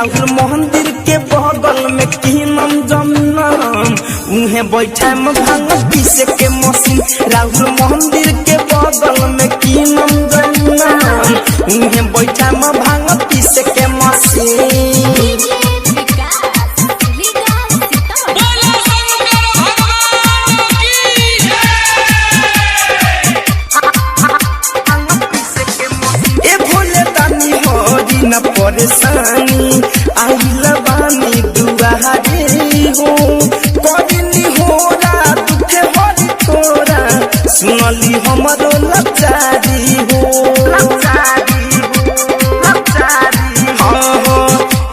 राहुल मंदिर के बगल में कीनम जमीनम उहे बैठा में भांग पीसे के मशीन। राहुल मंदिर के बगल में कीनम जमीनम उहे बैठा में भांग पीसे के मशीन। न परेशानी आइल बानी दुआरे हो कदिनी हो दुखे हरी तोरा सुनली हमरो लाचारी हो।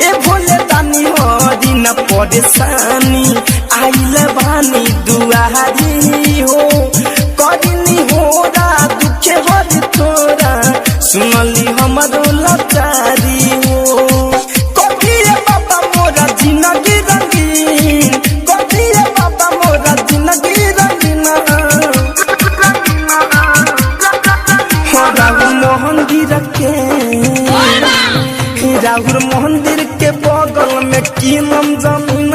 ए भोले दानी हरी न परेशानी आइल बानी दुआरे हो कदिनी हो दुखे हरी तोरा सुनली हमरो लाचारी हो। कथिए बाबा मोरा जिंदगी रंगीन कथिए बाबा मोरा जिंदगी रंगीन। राहुल मंदिर के बगल में कीनम जमीन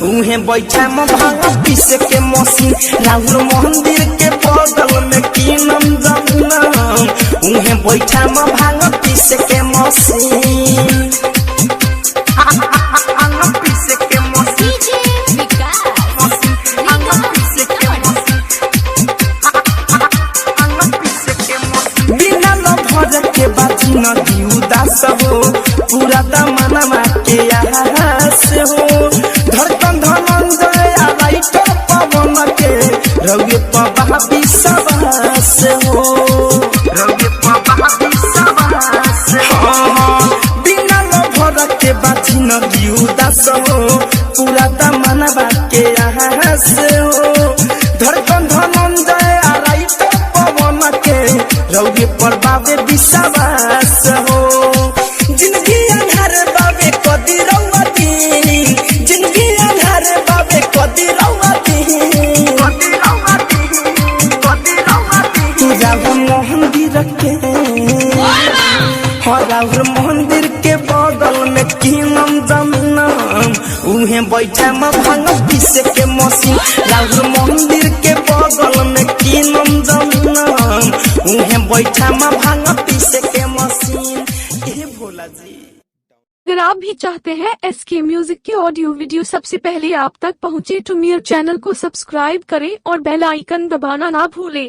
उहे बैठा में भांग पीसे के मशीन। राहुल मंदिर के बगल में कीनम जमीन उहे बैठा में भांग पीसे के मशीन। बिना लभर के बाजी न उदास हो पूरा दमनमा के आस हो। धड़कन धनंजय राइटर पवन के रवि पबा विश्वास हो। बिना लभर के बाजी न उदास हो पूरा दमनमा के आस हो। धड़कन धनंजय राइटर पवन के रवि पर बाबे विश्वास हो। जिंदगी अंधार बाबे कदी रौती जिंदगी अंधार बाबे कदी रौती। राहुल मंदिर के राहुल मंदिर के बगल में कीनम जमीन उहे बैठा में भांग पीसे के मशीन। राहुल मंदिर के बगल में कीनम जमीन उहे बैठा में भांग पीसे के मशीन। ए भोला जी। अगर आप भी चाहते हैं SK म्यूजिक की ऑडियो वीडियो सबसे पहले आप तक पहुंचे तो मेरे चैनल को सब्सक्राइब करें और बेल आइकन दबाना ना भूलें।